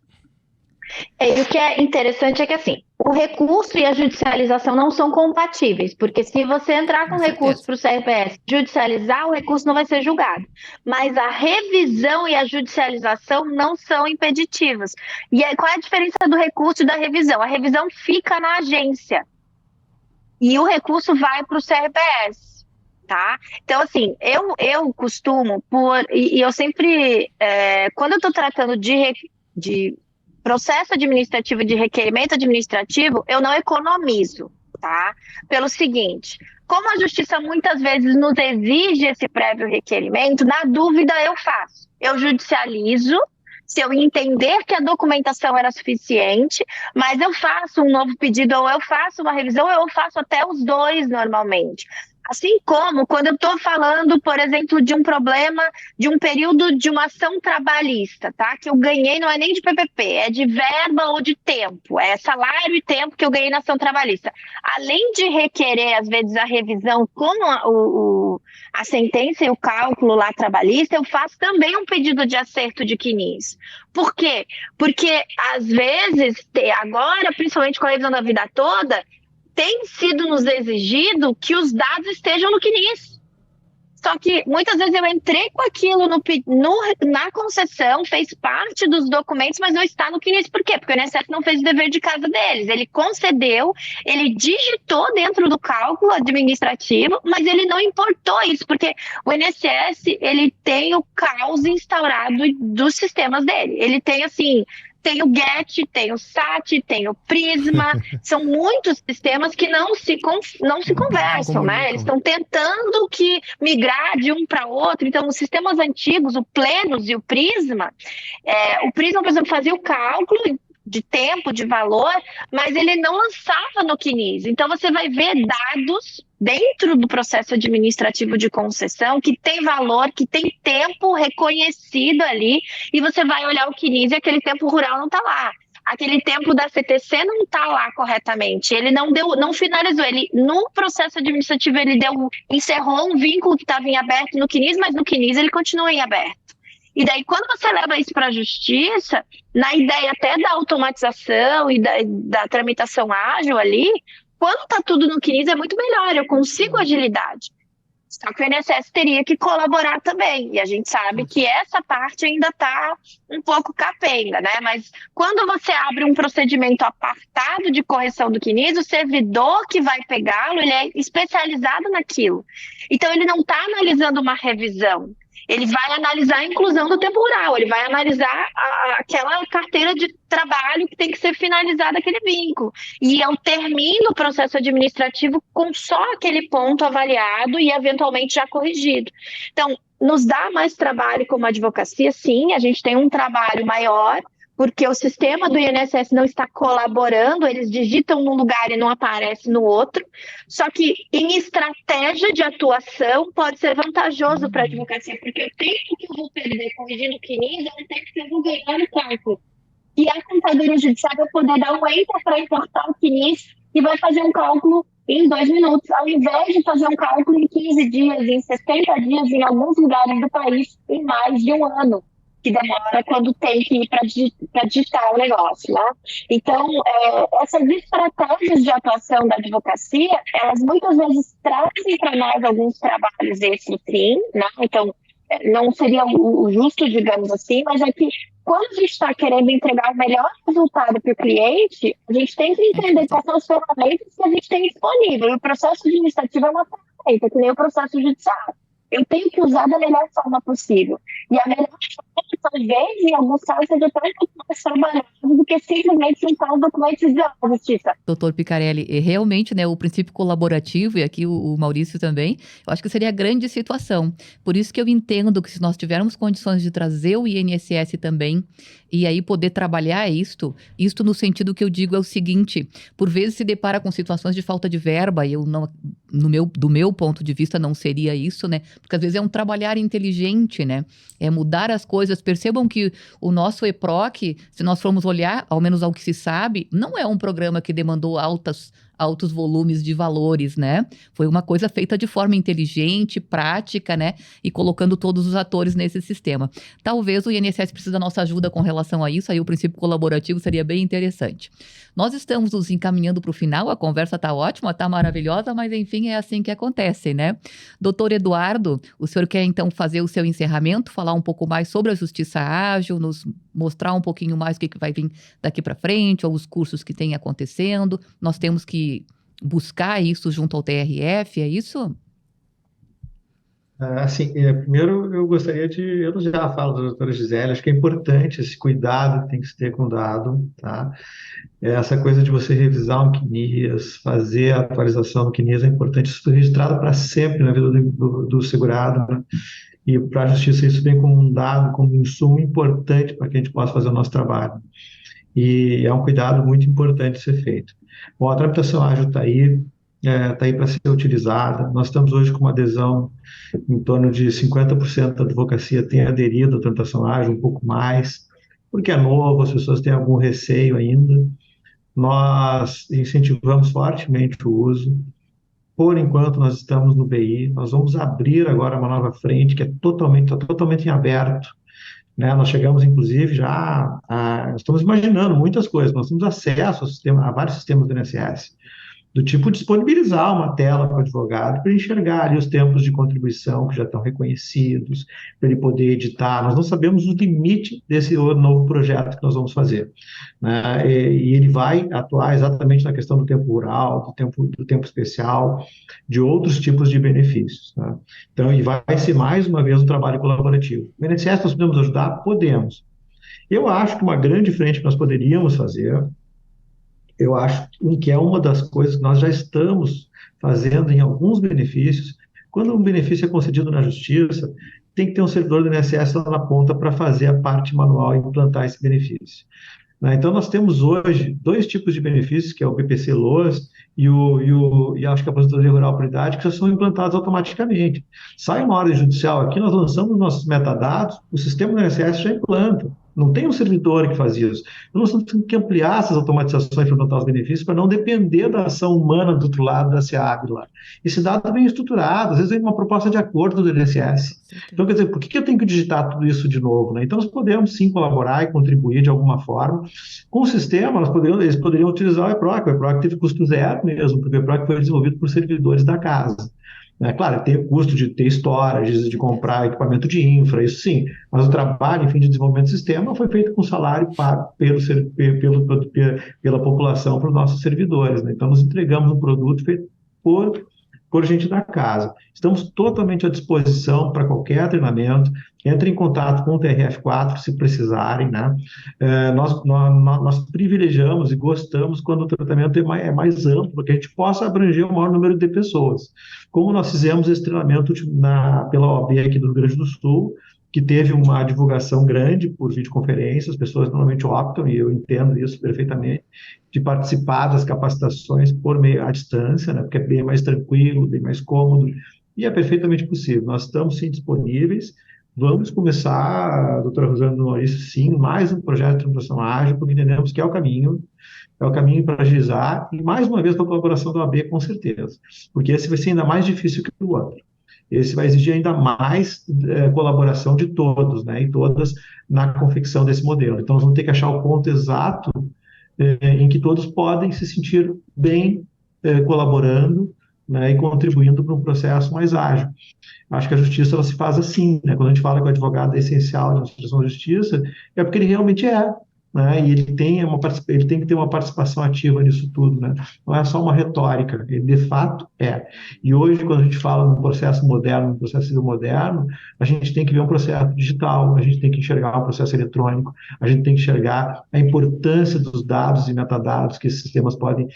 E o que é interessante é que, assim, o recurso e a judicialização não são compatíveis, porque se você entrar com recurso para o CRPS, judicializar, o recurso não vai ser julgado. Mas a revisão e a judicialização não são impeditivas. E aí, qual é a diferença do recurso e da revisão? A revisão fica na agência e o recurso vai para o CRPS. tá? Então, assim, eu costumo, e eu sempre, quando eu estou tratando de processo administrativo, de requerimento administrativo, eu não economizo, tá? Pelo seguinte, como a justiça muitas vezes nos exige esse prévio requerimento, na dúvida eu faço. Eu judicializo, se eu entender que a documentação era suficiente, mas eu faço um novo pedido, ou eu faço uma revisão, ou eu faço até os dois normalmente. Assim como quando eu estou falando, por exemplo, de um problema, de um período de uma ação trabalhista, tá? Que eu ganhei, não é nem de PPP, é de verba ou de tempo, é salário e tempo que eu ganhei na ação trabalhista. Além de requerer, às vezes, a revisão com a sentença e o cálculo lá trabalhista, eu faço também um pedido de acerto de CNIS. Por quê? Porque, às vezes, agora, principalmente com a revisão da vida toda, tem sido nos exigido que os dados estejam no CNIS. Só que muitas vezes eu entrei com aquilo na concessão, fez parte dos documentos, mas não está no CNIS. Por quê? Porque o INSS não fez o dever de casa deles. Ele concedeu, ele digitou dentro do cálculo administrativo, mas ele não importou isso, porque o INSS ele tem o caos instaurado dos sistemas dele. Ele tem assim... Tem o GET, tem o SAT, tem o Prisma, são muitos sistemas que não se conversam, né? Eles estão tentando migrar de um para outro. Então, os sistemas antigos, o Plenos e o Prisma, por exemplo, fazia o cálculo de tempo, de valor, mas ele não lançava no CNIS. Então, você vai ver dados dentro do processo administrativo de concessão que tem valor, que tem tempo reconhecido ali, e você vai olhar o CNIS e aquele tempo rural não está lá. Aquele tempo da CTC não está lá corretamente. Ele não finalizou. Ele, no processo administrativo, ele encerrou um vínculo que estava em aberto no CNIS, mas no CNIS ele continua em aberto. E daí, quando você leva isso para a justiça, na ideia até da automatização e da tramitação ágil ali, quando está tudo no CNIS é muito melhor, eu consigo agilidade. Só que o INSS teria que colaborar também, e a gente sabe que essa parte ainda está um pouco capenga, né? Mas quando você abre um procedimento apartado de correção do CNIS, o servidor que vai pegá-lo, ele é especializado naquilo. Então, ele não está analisando uma revisão. Ele vai analisar a inclusão do tempo rural, ele vai analisar aquela carteira de trabalho que tem que ser finalizada aquele vínculo. E eu termino o processo administrativo com só aquele ponto avaliado e eventualmente já corrigido. Então, nos dá mais trabalho como advocacia, sim, a gente tem um trabalho maior, porque o sistema do INSS não está colaborando, eles digitam num lugar e não aparece no outro. Só que em estratégia de atuação pode ser vantajoso para a advocacia, porque o tempo que eu vou perder corrigindo o CNIS é o tempo que eu vou ganhar no cálculo. E a contadora judiciária vai poder dar um enter para importar o CNIS e vai fazer um cálculo em 2 minutos, ao invés de fazer um cálculo em 15 dias, em 60 dias, em alguns lugares do país, em mais de um ano, que demora quando tem que ir para digitar o negócio, né? Então, essas estratégias de atuação da advocacia, elas muitas vezes trazem para nós alguns trabalhos extra-trim, né? Então, não seria o justo, digamos assim, mas é que quando a gente está querendo entregar o melhor resultado para o cliente, a gente tem que entender quais são as ferramentas que a gente tem disponível. E o processo administrativo é uma ferramenta, que nem o processo judiciário. Eu tenho que usar da melhor forma possível. E a melhor forma, talvez, em alguns casos, seja até um pouco mais trabalhado do que simplesmente juntar os documentos da justiça. Doutor Picarelli, realmente, né, o princípio colaborativo, e aqui o Maurício também, eu acho que seria a grande situação. Por isso que eu entendo que se nós tivermos condições de trazer o INSS também, e aí poder trabalhar isto no sentido que eu digo é o seguinte, por vezes se depara com situações de falta de verba, e eu não, do meu ponto de vista não seria isso, né, porque às vezes é um trabalhar inteligente, né, é mudar as coisas. Percebam que o nosso EPROC, se nós formos olhar, ao menos ao que se sabe, não é um programa que demandou altos volumes de valores, né? Foi uma coisa feita de forma inteligente, prática, né? E colocando todos os atores nesse sistema. Talvez o INSS precise da nossa ajuda com relação a isso, aí o princípio colaborativo seria bem interessante. Nós estamos nos encaminhando para o final, a conversa está ótima, está maravilhosa, mas enfim, é assim que acontece, né? Doutor Eduardo, o senhor quer então fazer o seu encerramento, falar um pouco mais sobre a justiça ágil, nos mostrar um pouquinho mais o que vai vir daqui para frente, ou os cursos que têm acontecendo. Nós temos que buscar isso junto ao TRF, é isso? Primeiro eu gostaria de elogiar a fala da doutora Gisele, acho que é importante esse cuidado que tem que se ter com o dado, tá? Essa coisa de você revisar o QNIS, fazer a atualização do QNIS é importante, isso foi registrado para sempre na vida do segurado, né? E para a justiça isso vem como um dado, como um insumo importante para que a gente possa fazer o nosso trabalho. E é um cuidado muito importante de ser feito. Bom, a tramitação ágil está aí para ser utilizada. Nós estamos hoje com uma adesão em torno de 50% da advocacia tem aderido à tramitação ágil, um pouco mais, porque é novo, as pessoas têm algum receio ainda. Nós incentivamos fortemente o uso. Por enquanto, nós estamos no BI, nós vamos abrir agora uma nova frente que está totalmente em aberto, né? Nós chegamos, inclusive, estamos imaginando muitas coisas, nós temos acesso a vários sistemas do INSS, do tipo disponibilizar uma tela para o advogado para enxergar ali os tempos de contribuição que já estão reconhecidos, para ele poder editar. Nós não sabemos o limite desse novo projeto que nós vamos fazer, né? E ele vai atuar exatamente na questão do tempo rural, do tempo especial, de outros tipos de benefícios, né? Então, e vai ser mais uma vez um trabalho colaborativo. O INSS, nós podemos ajudar? Podemos. Eu acho que uma grande frente que nós poderíamos fazer, eu acho que é uma das coisas que nós já estamos fazendo em alguns benefícios. Quando um benefício é concedido na justiça, tem que ter um servidor do INSS lá na ponta para fazer a parte manual e implantar esse benefício, né? Então, nós temos hoje dois tipos de benefícios, que é o BPC-LOAS e acho que a aposentadoria rural por idade, que já são implantados automaticamente. Sai uma ordem judicial aqui, nós lançamos nossos metadados, o sistema do INSS já implanta. Não tem um servidor que faz isso. Então, nós temos que ampliar essas automatizações para implantar os benefícios para não depender da ação humana do outro lado da SEAB lá. Esse dado vem estruturado, às vezes vem uma proposta de acordo do INSS. Então, quer dizer, por que eu tenho que digitar tudo isso de novo, né? Então, nós podemos sim colaborar e contribuir de alguma forma. Com o sistema, eles poderiam utilizar o EPROC. O EPROC teve custo zero mesmo, porque o EPROC foi desenvolvido por servidores da casa. É claro, tem o custo de ter storage, de comprar equipamento de infra, isso sim, mas o trabalho, enfim, de desenvolvimento do sistema foi feito com salário pago pela população para os nossos servidores, né? Então, nós entregamos um produto feito por gente da casa. Estamos totalmente à disposição para qualquer treinamento. Entre em contato com o TRF4 se precisarem, né? Nós privilegiamos e gostamos quando o tratamento é mais amplo, para que a gente possa abranger o maior número de pessoas. Como nós fizemos esse treinamento pela OAB aqui do Rio Grande do Sul, que teve uma divulgação grande por videoconferência, as pessoas normalmente optam, e eu entendo isso perfeitamente, de participar das capacitações por meio à distância, né, porque é bem mais tranquilo, bem mais cômodo, e é perfeitamente possível. Nós estamos, sim, disponíveis. Vamos começar, doutora Rosana do Maurício, sim, mais um projeto de tramitação ágil, porque entendemos que é o caminho para agilizar, e mais uma vez com a colaboração da OAB, com certeza, porque esse vai ser ainda mais difícil que o outro. Esse vai exigir ainda mais colaboração de todos, né, e todas na confecção desse modelo. Então, nós vamos ter que achar o ponto exato em que todos podem se sentir bem colaborando, né, e contribuindo para um processo mais ágil. Acho que a justiça ela se faz assim, né? Quando a gente fala que o advogado é essencial na administração da justiça, é porque ele realmente é, né? E ele tem que ter uma participação ativa nisso tudo, né? Não é só uma retórica, ele de fato é. E hoje, quando a gente fala num processo moderno, num processo civil moderno, a gente tem que ver um processo digital, a gente tem que enxergar um processo eletrônico, a gente tem que enxergar a importância dos dados e metadados que esses sistemas podem,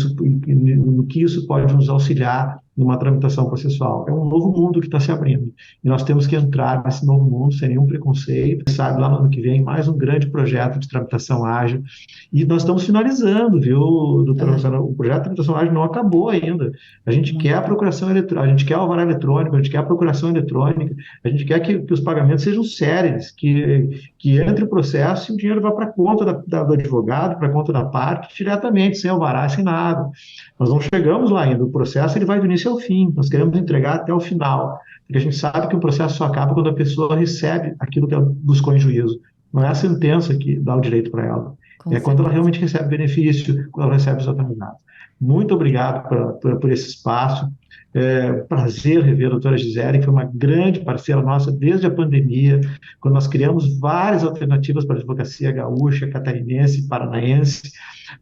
no que isso pode nos auxiliar numa tramitação processual. É um novo mundo que está se abrindo. E nós temos que entrar nesse novo mundo sem nenhum preconceito. Sabe, lá no ano que vem, mais um grande projeto de tramitação ágil. E nós estamos finalizando, viu, doutora Rosana? O projeto de tramitação ágil não acabou ainda. A gente quer a procuração eletrônica, a gente quer o alvará eletrônico, a gente quer a procuração eletrônica, a gente quer que os pagamentos sejam céleres, que entre o processo e o dinheiro vá para a conta do advogado, para a conta da parte, diretamente, sem alvará, sem nada. Nós não chegamos lá ainda. O processo ele vai do início ao fim. Nós queremos entregar até o final. Porque a gente sabe que o processo só acaba quando a pessoa recebe aquilo que ela buscou em juízo. Não é a sentença que dá o direito para ela. Quando ela realmente recebe benefício, quando ela recebe os autoridades. Muito obrigado por esse espaço. Prazer rever a doutora Gisele, que foi uma grande parceira nossa desde a pandemia, quando nós criamos várias alternativas para a advocacia gaúcha, catarinense, paranaense,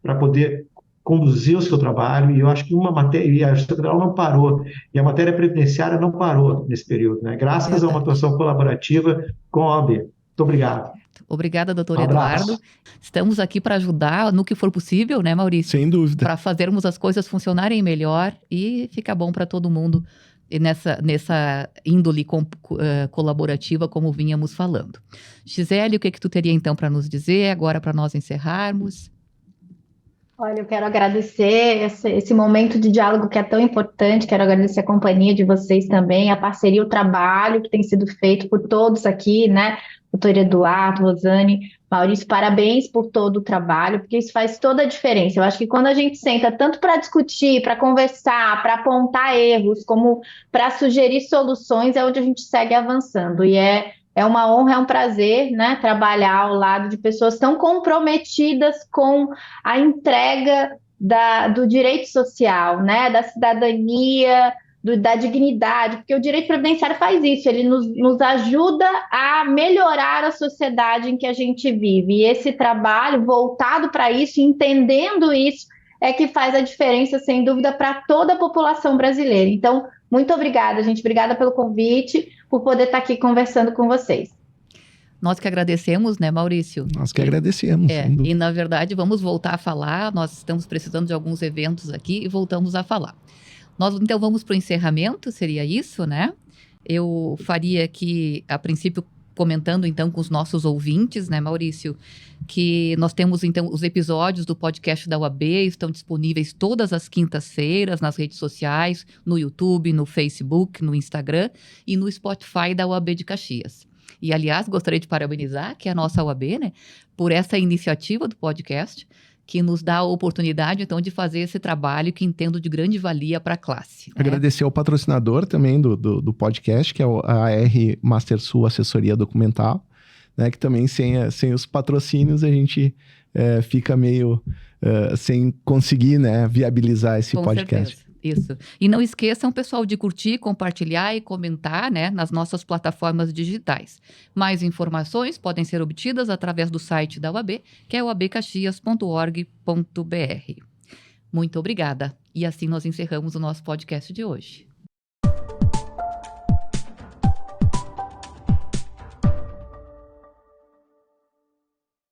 para poder conduzir o seu trabalho, e eu acho que uma matéria, e a Justiça Federal não parou, e a matéria previdenciária não parou nesse período, né? Graças a uma atuação colaborativa com a OAB. Muito obrigado. Obrigada, doutor Um abraço. Eduardo. Estamos aqui para ajudar no que for possível, né, Maurício? Sem dúvida. Para fazermos as coisas funcionarem melhor e ficar bom para todo mundo nessa índole colaborativa, como vínhamos falando. Gisele, o que tu teria então para nos dizer agora para nós encerrarmos? Olha, eu quero agradecer esse momento de diálogo que é tão importante, quero agradecer a companhia de vocês também, a parceria, o trabalho que tem sido feito por todos aqui, né? Doutor Eduardo, Rosane, Maurício, parabéns por todo o trabalho, porque isso faz toda a diferença. Eu acho que quando a gente senta tanto para discutir, para conversar, para apontar erros, como para sugerir soluções, é onde a gente segue avançando. E é uma honra, é um prazer, né, trabalhar ao lado de pessoas tão comprometidas com a entrega do direito social, né, da cidadania, da dignidade, porque o direito previdenciário faz isso, ele nos ajuda a melhorar a sociedade em que a gente vive. E esse trabalho voltado para isso, entendendo isso, é que faz a diferença, sem dúvida, para toda a população brasileira. Então, muito obrigada, gente. Obrigada pelo convite, por poder estar aqui conversando com vocês. Nós que agradecemos, né, Maurício? Nós que agradecemos. E, na verdade, vamos voltar a falar. Nós estamos precisando de alguns eventos aqui e voltamos a falar. Nós, então, vamos para o encerramento, seria isso, né? Eu faria aqui, a princípio, comentando, então, com os nossos ouvintes, né, Maurício, que nós temos, então, os episódios do podcast da UAB, estão disponíveis todas as quintas-feiras nas redes sociais, no YouTube, no Facebook, no Instagram e no Spotify da UAB de Caxias. E, aliás, gostaria de parabenizar, que é a nossa UAB, né, por essa iniciativa do podcast, que nos dá a oportunidade, então, de fazer esse trabalho que entendo de grande valia para a classe. Né? Agradecer ao patrocinador também do podcast, que é a AR Mastersul Assessoria Documental, né, que também sem os patrocínios a gente fica meio sem conseguir, né, viabilizar esse Com podcast. certeza. Isso. E não esqueçam, pessoal, de curtir, compartilhar e comentar, né, nas nossas plataformas digitais. Mais informações podem ser obtidas através do site da UAB, que é uabcaxias.org.br. Muito obrigada. E assim nós encerramos o nosso podcast de hoje.